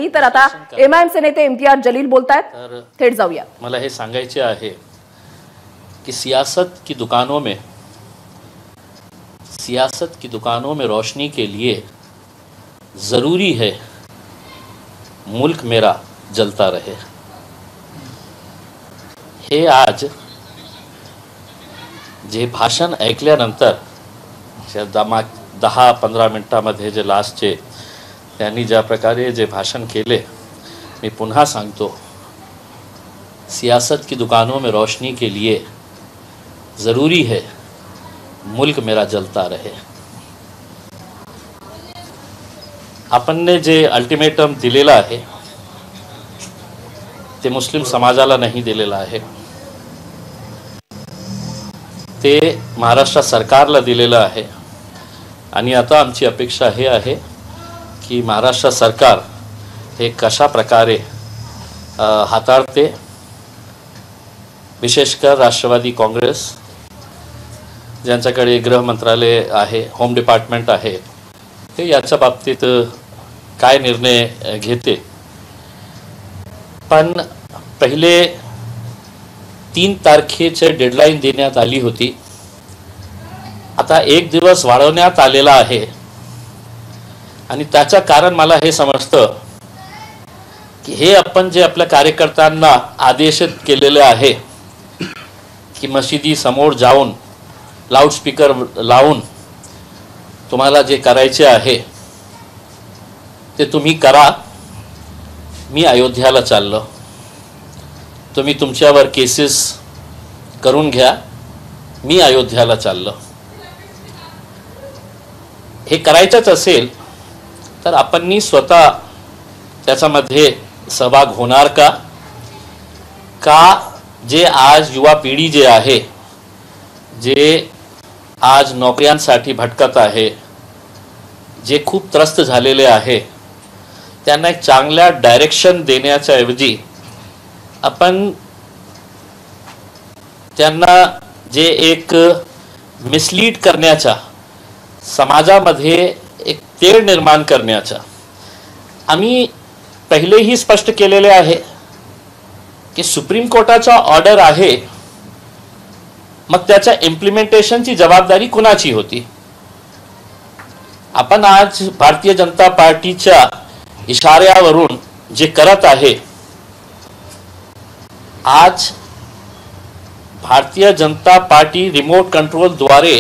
तर आता एमआयएमचे नेते इम्तियाज जलील बोलतायत, थेट जाऊया। मला हे सांगायचे आहे कि सियासत की दुकानों में रोशनी के लिए ज़रूरी है मुल्क मेरा जलता रहे। हे आज जे भाषण ऐकल्यानंतर 10-15 मिनिटांमध्ये जे लास्टचे त्यांनी ज्या प्रकारे जे भाषण केले, मी पुन्हा सांगतो, सियासत की दुकानों में रोशनी के लिए ज़रूरी है मुल्क मेरा जलता रहे। आपणने जे अल्टिमेटम दिलेला आहे ते मुस्लिम समाजाला नाही दिलेला आहे, ते महाराष्ट्र सरकारला दिलेलं आहे। आणि आता आमची अपेक्षा हे आहे की महाराष्ट्र सरकार हे कशा प्रकारे हाताळते, विशेषकर राष्ट्रवादी काँग्रेस ज्यांच्याकडे गृह मंत्रालय आहे, होम डिपार्टमेंट आहे, ते याच्या बाबतीत काय निर्णय घेते। पण पहिले 3 तारखेचे डेडलाईन देण्यात आली होती, आता 1 दिवस वाढवण्यात आलेला आहे। आणि त्याचं कारण मला हे समजतं की हे आपण जे आपल्या कार्यकर्त्यांना आदेशित केलेले आहे की मशिदी समोर जाऊन लाऊडस्पीकर लावून तुम्हाला जे करायचे आहे ते तुम्ही करा, मी अयोध्याला चाललो, तुम्ही तुमच्यावर केसेस करून घ्या, मी अयोध्याला चाललो। हे करायचंच असेल तर आपण स्वतः त्याच्यामध्ये सहभाग होणार का जे आज युवा पिढी जे आहे, जे आज नोकऱ्यांसाठी भटकत आहे, जे खूप त्रस्त झालेले आहे, त्यांना एक चांगल्या डायरेक्शन देण्याच्या ऐवजी आपण त्यांना जे एक मिसलीड करण्याचा, समाजामध्ये एक तेढ निर्माण करण्याचा, आम्ही पहिलेही स्पष्ट केलेले आहे की सुप्रीम कोर्टाचा ऑर्डर आहे, मग त्याच्या इम्प्लिमेंटेशनची जबाबदारी कुणाची होती। आपण आज भारतीय जनता पार्टीच्या इशाऱ्यावरून जे करत आहे, आज Bharatiya Janata party remote control द्वारे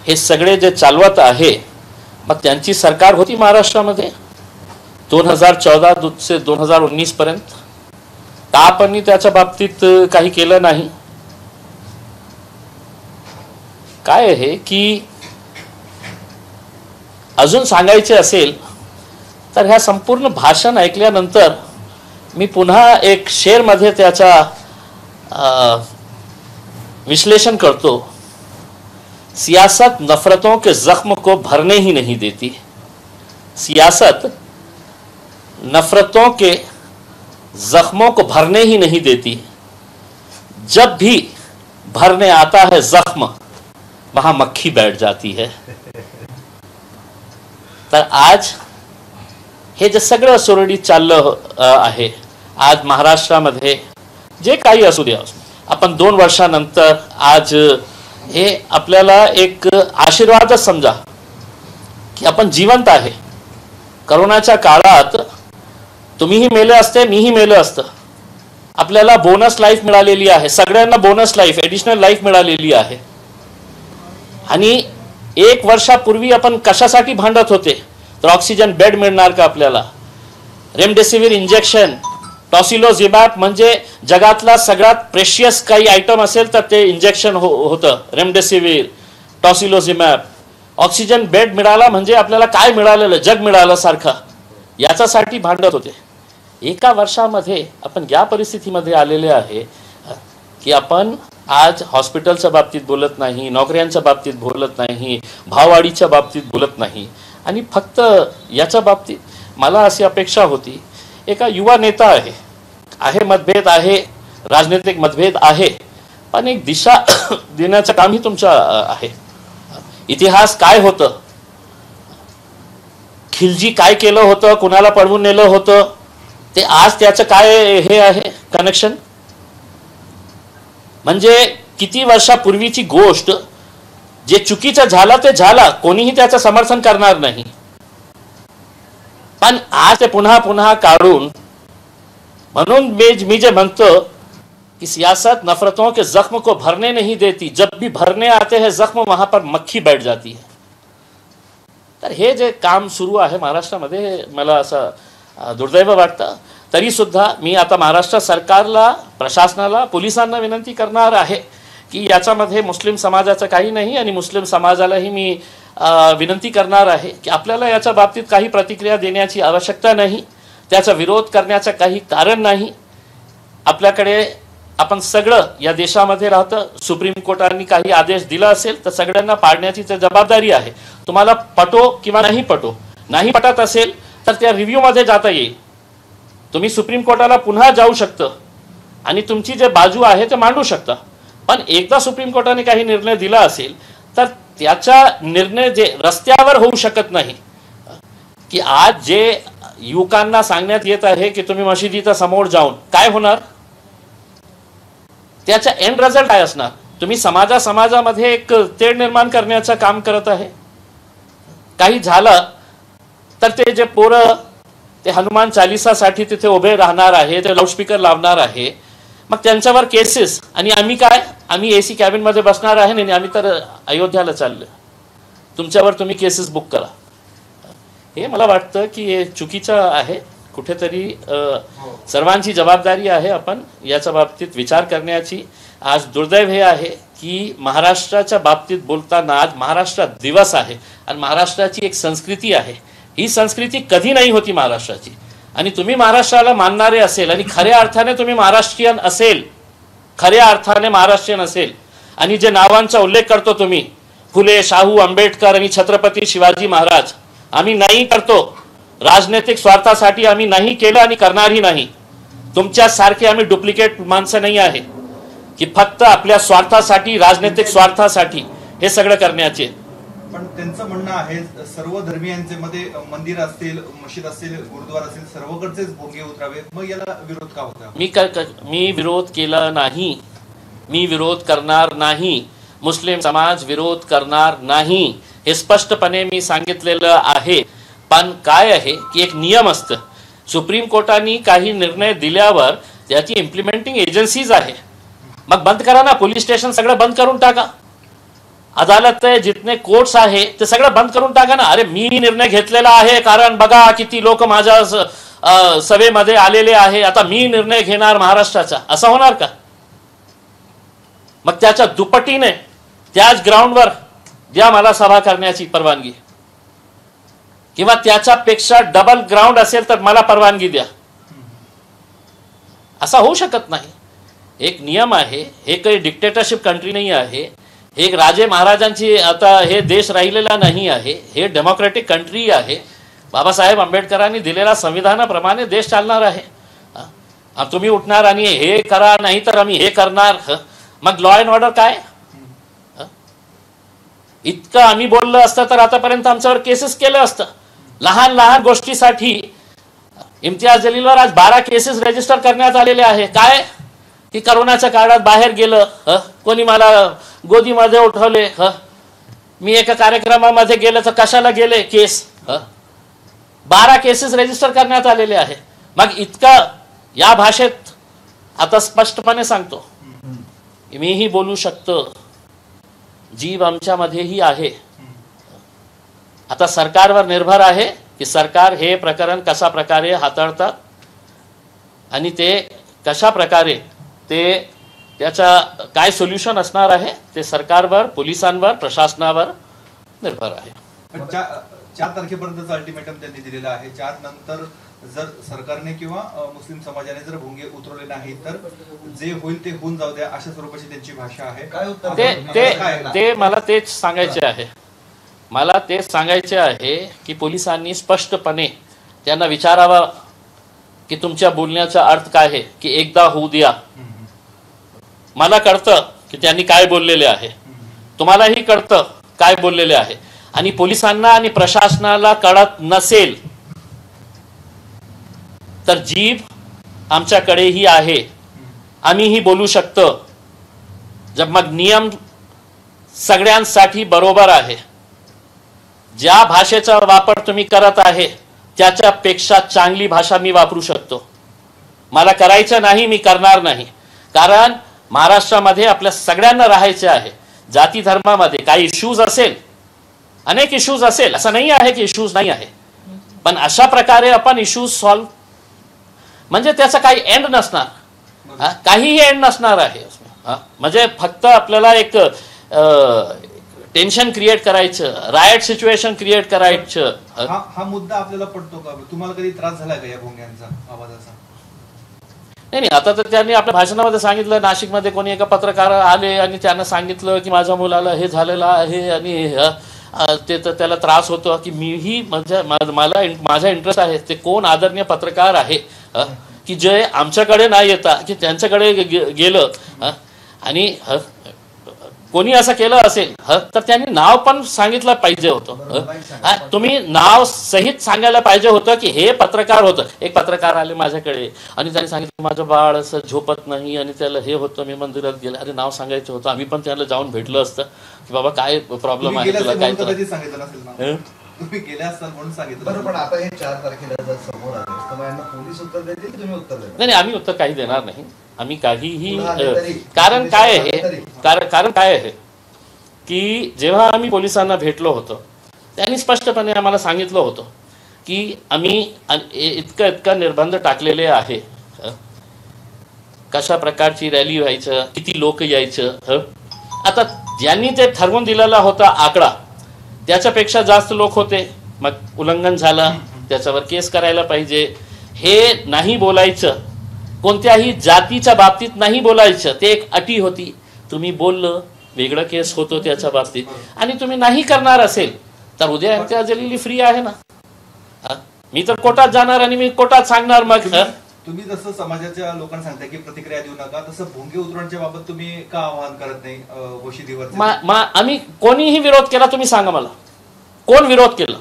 हे सगळे जे चालवत आहे, मग त्यांची सरकार होती महाराष्ट्रामध्ये 2014 से 2019 पर्यंत, तर आपण त्याच्या बाबतीत काही केलं नाही। काय आहे की अजून सांगायचे असेल तर ह्या संपूर्ण भाषण ऐकल्यानंतर मी पुन्हा एक शेरमध्ये त्याचा विश्लेषण करतो। सियासत नफरतों के जख्म को भरने ही नहीं देती, सियासत नफरतों के जख्मों को भरने ही नहीं देती, जब भी भरने आता है जख्म वहां मक्खी बैठ जाती है। तर आज हे जे सगळं सुरळीत चाललं आहे, आज महाराष्ट्रामध्ये जे काही असू द्या, आपण 2 वर्षानंतर आज हे आपल्याला एक आशीर्वादच समजा की आपण जिवंत आहे। कोरोनाच्या काळात तुम्हीही मेले असते, मीही मेले असतं, आपल्याला बोनस लाईफ मिळालेली आहे, सगळ्यांना बोनस लाईफ, एडिशनल लाईफ मिळालेली आहे। आणि 1 वर्षापूर्वी आपण कशासाठी भांडत होते, तर ऑक्सिजन बेड मिळणार का आपल्याला, रेमडेसिवीर इंजेक्शन, टॉसिलोझिमॅब, म्हणजे जगातला सगळ्यात प्रेशियस काही आयटम असेल तर ते इंजेक्शन होतं, रेमडेसिवीर, टॉसिलोझिमॅब। ऑक्सिजन बेड मिळाला म्हणजे आपल्याला काय मिळालेलं, जग मिळालं सारखं, याच्यासाठी भांडत होते। 1 वर्षामध्ये आपण या परिस्थितीमध्ये आलेले आहे की आपण आज हॉस्पिटलच्या बाबतीत बोलत नाही, नोकऱ्यांच्या बाबतीत बोलत नाही, भाववाढीच्या बाबतीत बोलत नाही। आणि फक्त याच्या बाबतीत मला अशी अपेक्षा होती, एका युवा नेता आहे मतभेद आहे, राजनीतिक मतभेद आहे, पण एक दिशा देण्याचं कामही तुमचं आहे। इतिहास काय होतं, खिलजी काय केलं होतं, कुणाला पळवून नेलं होतं, ते आज त्याचं काय हे आहे कनेक्शन? म्हणजे किती वर्षापूर्वीची गोष्ट, जे चुकीचं झालं ते झालं, कोणीही त्याचं समर्थन करणार नाही. पण आज ते पुन्हा पुन्हा काढून, म्हणून मी जे म्हणतो कि सियासत नफरतों के जख्म को भरने नहीं देती, जब भी भरने आते हैं जख्म वहां पर मक्खी बैठ जाती है. तर हे जे काम सुरू आहे महाराष्ट्रामध्ये, मला असं दुर्दैव वाटतं. तरी सुद्धा मी आता महाराष्ट्र सरकारला, प्रशासनाला, पोलिसांना विनंती करणार आहे की याच्यामध्ये मुस्लिम समाजाचं काही नाही, आणि मुस्लिम समाजालाही मी विनंती करणार आहे की आपल्याला याच्या बाबतीत काही प्रतिक्रिया देण्याची आवश्यकता नाही, त्याचा विरोध करण्याचं काही कारण नाही. आपल्याकडे आपण सगळं या देशामध्ये राहतं. सुप्रीम कोर्टाने काही आदेश दिला असेल तर सगळ्यांना पाळण्याची जबाबदारी आहे. तुम्हाला पटो किंवा नाही पटो, नाही पटत असेल तर त्या रिव्ह्यूमध्ये जाता येईल. तुम्ही सुप्रीम कोर्टाला पुन्हा जाऊ शकता आणि तुमची जे बाजू आहे ते मांडू शकता. पण एकदा सुप्रीम कोर्टाने काही निर्णय दिला असेल तर त्याचा निर्णय जे रस्त्यावर होऊ शकत नाही. की आज जे युवकांना सांगण्यात येत आहे की तुम्ही मशिदीच्या समोर जाऊन काय होणार, त्याचा एंड रिझल्ट काय असणार? तुम्ही समाजामध्ये एक तेढ निर्माण करण्याचं काम करत आहे. काही झालं तर ते जे पोरं ते हनुमान चालिसासाठी तिथे उभे राहणार आहे, ते लाऊडस्पीकर लावणार आहे, मग त्यांच्यावर केसेस. आणि आम्ही एसी कॅबिन मध्ये बसणार आहे आणि आम्ही तर अयोध्याला चाललो, तुमच्यावर तुम्ही केसेस बुक करा. हे मला वाटतं की हे चुकीचं आहे. कुठेतरी सर्वांची जबाबदारी आहे आपण याच्या बाबतीत विचार करण्याची. आज दुर्दैव हे आहे की महाराष्ट्राच्या बाबतीत बोलताना आज महाराष्ट्र दिवस आहे आणि महाराष्ट्राची एक संस्कृती आहे. ही संस्कृती कधी नाही होती महाराष्ट्राची. आणि तुम्ही महाराष्ट्राला मानणारे असेल आणि खऱ्या अर्थाने तुम्ही महाराष्ट्रीयन असेल, खऱ्या अर्थाने महाराष्ट्रीयन असेल, आणि जे नावांचा उल्लेख करतो तुम्ही, फुले, शाहू, आंबेडकर आणि छत्रपती शिवाजी महाराज, आम्ही नाही करतो. राजनैतिक स्वार्थासाठी आम्ही नाही केलं आणि करणारही नाही. तुमच्यासारखे आम्ही डुप्लिकेट माणसं नाही आहे की फक्त आपल्या स्वार्थासाठी, राजनैतिक स्वार्थासाठी हे सगळं करण्याचे. पण त्यांचं म्हणणं आहे सर्व धर्मियांचे मध्ये मंदिर असतील, मशीद असेल, गुरुद्वारा असेल, सर्वकडचेच भोंगे उतरावे, मग याला विरोध का होता? मी विरोध केला नाही, मी विरोध करणार नाही, मुस्लिम समाज विरोध करणार नाही, हे स्पष्टपणे मी सांगितलेलं आहे. पण काय आहे की एक नियम असतं. सुप्रीम कोर्टाने काही निर्णय दिल्यावर त्याची इम्प्लिमेंटिंग एजन्सीज आहे. मग बंद करा ना, पोलीस स्टेशन सगळं बंद करून टाका, अदालत जितने कोर्ट्स आहे ते सगळं बंद करून टाका ना. अरे मी निर्णय घेतलेला आहे कारण बघा किती लोक माझ्या सभेमध्ये आलेले आहे, आता मी निर्णय घेणार महाराष्ट्राचा, असं होणार का? मग त्याच्या दुपटीने त्याच ग्राउंडवर द्या मला सभा करण्याची परवानगी, किंवा त्याच्यापेक्षा डबल ग्राउंड असेल तर मला परवानगी द्या. असं होऊ शकत नाही. एक नियम आहे. हे काही डिक्टेटरशिप कंट्री नाही आहे. एक राजे महाराजांची आता हे देश राहिलेला नाही आहे. हे डेमोक्रेटिक कंट्री आहे. बाबासाहेब आंबेडकरांनी दिलेल्या संविधानाप्रमाणे देश चालणार आहे. तुम्ही उठणार आणि हे करा, नाही तर आम्ही हे करणार, मग लॉ अँड ऑर्डर काय? इतकं आम्ही बोललं असतं तर आतापर्यंत आमच्यावर केसेस केलं असतं. लहान लहान गोष्टीसाठी इम्तियाज जलीलवर आज 12 केसेस रजिस्टर करण्यात आलेले आहे. काय की करोनाच्या काळात बाहेर गेलं, कोणी मला गोदीमध्ये उठवले, मी एका कार्यक्रमामध्ये गेलं तर कशाला गेले, केस 12 केसेस रजिस्टर करण्यात आलेले आहे. मग इतका या भाषेत आता स्पष्टपणे सांगतो, मीही बोलू शकतो, जीव आमच्यामध्येही आहे. आता सरकारवर निर्भर आहे की सरकार हे प्रकरण कशा प्रकारे हाताळतात आणि ते कशा प्रकारे त्याचा काय सोल्युशन असणार आहे ते सरकारवर, पोलिसांवर, प्रशासनावर निर्भर आहे. 4 तारखेपर्यंतचं अल्टिमेटम त्यांनी दिलेलं आहे. 4 नंतर जर सरकारने किंवा मुस्लिम समाजाने जर भोंगे उतरवले नाही तर जे होईल ते होऊन जाऊ द्या, अशा स्वरूपाची त्यांची भाषा आहे. ते मला तेच सांगायचे आहे. मला तेच सांगायचे आहे की पोलिसांनी स्पष्टपणे त्यांना विचारावा की तुमच्या बोलण्याचा अर्थ काय आहे, की एकदा होऊ द्या. मला कळतं की त्यांनी काय बोललेले आहे, तुम्हालाही कळतं काय बोललेले आहे. आणि पोलिसांना आणि प्रशासनाला कळत नसेल तर जीभ आमच्याकडेही आहे, आम्हीही बोलू शकतो. जब मग नियम सगळ्यांसाठी बरोबर आहे. ज्या भाषेचा वापर तुम्ही करत आहे त्याच्यापेक्षा चांगली भाषा मी वापरू शकतो. मला करायचं नाही, मी करणार नाही. कारण महाराष्ट्रामध्ये आपल्या सगळ्यांना राहायचे आहे. जाती धर्मामध्ये काही इश्यूज असेल, अनेक इश्यूज असेल, असं नाही आहे की इश्यूज नाही आहे, पण अशा प्रकारे आपण इश्यूज सॉल्व, म्हणजे त्याचा काही एंड नसणार, काहीही एंड नसणार आहे. म्हणजे फक्त आपल्याला एक टेन्शन क्रिएट करायचं, रायट सिच्युएशन क्रिएट करायचं. हा मुद्दा आपल्याला पडतो का? तुम्हाला कधी त्रास झाला का या भोंग्यांचा आवाजाचा? नाही, आता तर त्यांनी आपल्या भाषणामध्ये सांगितलं, नाशिकमध्ये कोणी एका पत्रकार आले आणि त्यांना सांगितलं की माझ्या मुलाला हे झालेलं आहे आणि ते तर त्याला त्रास होतो की मीही मला माझा इंटरेस्ट आहे. ते कोण आदरणीय पत्रकार आहे की जे आमच्याकडे नाही येता की त्यांच्याकडे गेलं आणि कोणी असं केलं असेल तर त्यांनी नाव पण सांगितलं पाहिजे होतं. तुम्ही नाव सहित सांगायला पाहिजे होतं की हे पत्रकार होतं. एक पत्रकार आले माझ्याकडे आणि त्यांनी सांगितलं माझं बाळ असं झोपत नाही आणि त्याला हे होतं, मी मंदिरात गेले. अरे नाव सांगायचं होतं, आम्ही पण त्याला जाऊन भेटलं असतं की बाबा काय प्रॉब्लेम आहे तुला, काय तुम्ही गेले असताल म्हणून सांगितलं. बरं, पण आता हे 4 तारखेला जर समोर आले तर यांना पोलीस उत्तर देतील, तुम्ही उत्तर देणार? नाही, आम्ही उत्तर काही देणार नाही. आम्ही काहीही, कारण काय आहे की जेव्हा आम्ही पोलिसांना भेटलो होतो त्यांनी स्पष्टपणे आम्हाला सांगितलं होतं की आम्ही इतकं निर्बंध टाकलेले आहे, कशा प्रकारची रॅली व्हायचं, किती लोक यायचं. आता ज्यांनी ते ठरवून दिलेला होता आकडा त्याच्यापेक्षा जास्त लोक होते, मग उल्लंघन झालं, त्याच्यावर केस करायला पाहिजे. हे नाही बोलायचं, कोणत्याही जातीच्या बाबतीत नाही बोलायचं, ते एक अटी होती. तुम्ही बोललं वेगळं केस होतो त्याच्या बाबतीत, आणि तुम्ही नाही करणार असेल तर उद्या इम्तियाज जलील फ्री आहे ना. मी तर कोर्टात जाणार आणि मी कोर्टात सांगणार. मग तुम्ही जसं समाजाच्या लोकांना सांगताय की प्रतिक्रिया देऊ नका, तसं भोंगे उतरवण्याच्या बाबत तुम्ही का आवाहन करत नाही वशिदीवर? आम्ही कोणीही विरोध केला तुम्ही सांगा मला, कोण विरोध केला?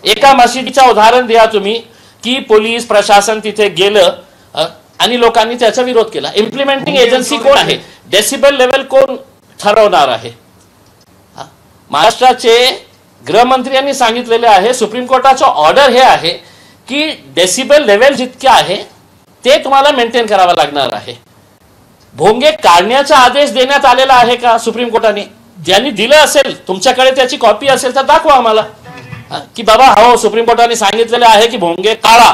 एका मशिदीचं उदाहरण द्या तुम्ही की पोलीस प्रशासन तिथे गेलं आणि लोकांनी त्याचा विरोध केला. इम्प्लिमेंटिंग एजन्सी कोण आहे? डेसिबल लेवल कोण ठरवणार आहे? महाराष्ट्राचे गृहमंत्री यांनी सांगितलेले आहे, सुप्रीम कोर्टाचं ऑर्डर हे आहे की डेसिबल लेवल जितके आहे ते तुम्हाला मेंटेन करावं लागणार आहे. भोंगे काढण्याचा आदेश देण्यात आलेला आहे का सुप्रीम कोर्टाने? ज्यांनी दिलं असेल तुमच्याकडे त्याची कॉपी असेल तर दाखवा आम्हाला की बाबा हो सुप्रीम कोर्टाने सांगितलेलं आहे की भोंगे काढा.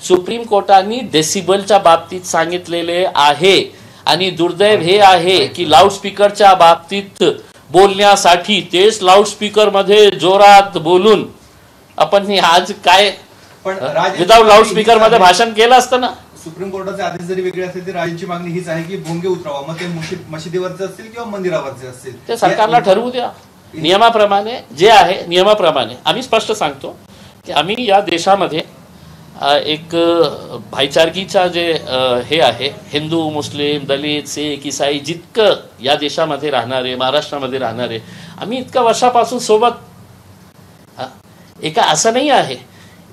सुप्रीम कोर्टाने डेसिबलच्या बाबतीत सांगितलेले आहे, आणि दुर्दैव हे आहे की लाऊडस्पीकरच्या बाबतीत बोलण्यासाठी तेच लाऊडस्पीकर मध्ये जोरात बोलून आपण आज काय विदाउट लाऊडस्पीकर मध्ये भाषण केलं असतं ना. सुप्रीम कोर्टाचे आदेश जरी वेगळे असतील तरी राजांची मागणी हीच आहे की भोंगे उतरवा, मग ते मशिदीवरचे असतील किंवा मंदिरावरचे असतील ते सरकारला ठरवू द्या. नियमाप्रमाणे जे आहे नियमाप्रमाणे आम्ही स्पष्ट सांगतो की आम्ही या देशामध्ये एक भाईचारकीचा जे हे आहे, हिंदू मुस्लिम दलित सिख ईसाई जितकं या देशामध्ये राहणारे, महाराष्ट्रामध्ये राहणारे, आम्ही इतक्या वर्षापासून सोबत. एका असं नाही आहे,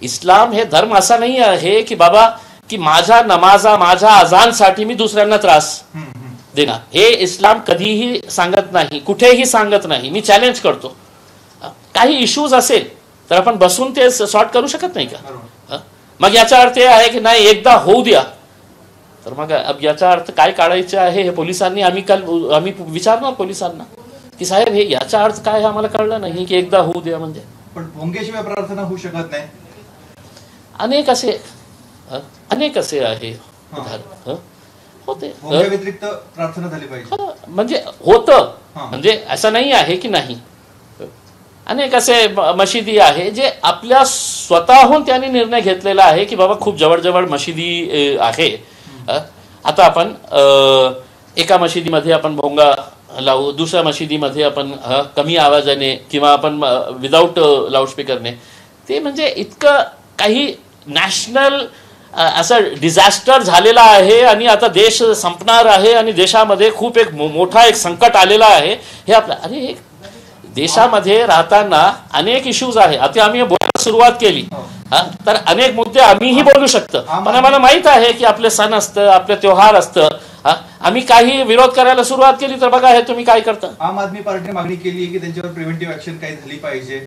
इस्लाम हे धर्म असा नाही आहे की बाबा की माझ्या नमाजा माझ्या अजानसाठी मी दुसऱ्यांना त्रास देणार. हे इस्लाम कधीही सांगत नाही, कुठेही सांगत नाही. मी चॅलेंज करतो, काही इश्यूज असेल तर आपण बसून ते सॉर्ट करू शकत नाही का? मग याचा अर्थ हे आहे की नाही एकदा होऊ द्या, तर मग याचा अर्थ काय काढायचं आहे हे पोलिसांनी, आम्ही विचारणार पोलिसांना की साहेब हे याचा अर्थ काय आम्हाला कळलं नाही की एकदा होऊ द्या म्हणजे. पण भोंगेशिवाय प्रार्थना होऊ शकत नाही. अनेक असे आहे होते, व्यतिरिक्त प्रार्थना झाली पाहिजे म्हणजे होतं, म्हणजे असं नाही आहे की नाही. अनेक असे मशिदी आहे जे आपल्या स्वतःहून त्यांनी निर्णय घेतलेला आहे की बाबा खूप जवळ मशिदी आहे. आता आपण एका मशिदीमध्ये आपण भोंगा लावू, दुसऱ्या मशिदीमध्ये आपण कमी आवाजाने किंवा आपण विदाऊट लाऊडस्पीकरने, ते म्हणजे इतकं काही नॅशनल असं डिझास्टर झालेला आहे आणि आता देश संपणार आहे आणि देशामध्ये खूप एक मोठा एक संकट आलेला आहे. हे आपल्या देशामध्ये राहताना अनेक इश्यूज आहे. आता आम्ही बोलायला सुरुवात केली तर अनेक मुद्दे आम्हीही बोलू शकतो, पण आम्हाला माहित आहे की आपले सण असतं, आपले त्योहार असतं. आम्ही काही विरोध करायला सुरुवात केली तर बघा हे तुम्ही काय करता. आम आदमी पार्टीने मागणी केली आहे की त्यांच्यावर प्रिव्हेंटिव्ह ऍक्शन काही झाली पाहिजे.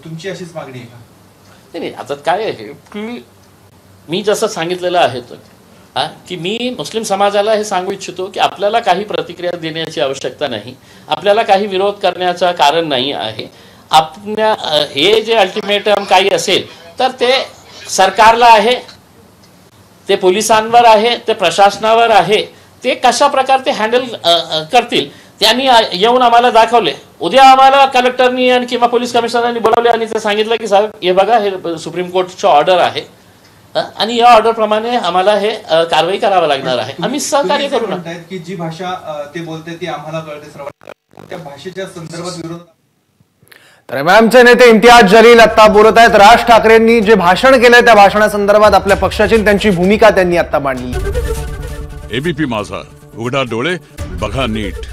तुमची अशीच मागणी आहे का? नाही, आता काय आहे की मी जसं सांगितलेलं आहे की मी मुस्लिम समाजाला हे सांगू इच्छितो की आपल्याला काही प्रतिक्रिया देण्याची आवश्यकता नाही, आपल्याला काही विरोध करण्याचं कारण नाही आहे. आपल्या हे जे अल्टिमेटम काही असेल तर ते सरकारला आहे, ते पोलिसांवर आहे, ते प्रशासनावर आहे, ते कशा प्रकारे ते हँडल करतील. त्यांनी येऊन आम्हाला दाखवले. उद्या आम्हाला कलेक्टरनी आणि किंवा पोलीस कमिशनरनी बोलावले आणि ते सांगितलं की साहेब हे बघा हे सुप्रीम कोर्टचं ऑर्डर आहे आणि या ऑर्डर प्रमाणे आम्हाला हे कारवाई करावं लागणार आहे. आम्ही सहकार्य करू ना. की जी भाषा ते बोलते ती आम्हाला कळते, सर्वांना त्या भाषेच्या संदर्भात विरोध. तर एमआयएमचे नेते इम्तियाज जलील आता बोलत आहेत. राज ठाकरेंनी जे भाषण केलंय त्या भाषणासंदर्भात आपल्या पक्षाची त्यांची भूमिका त्यांनी आता मांडली. एबीपी माझा, उघडा डोळे बघा नीट.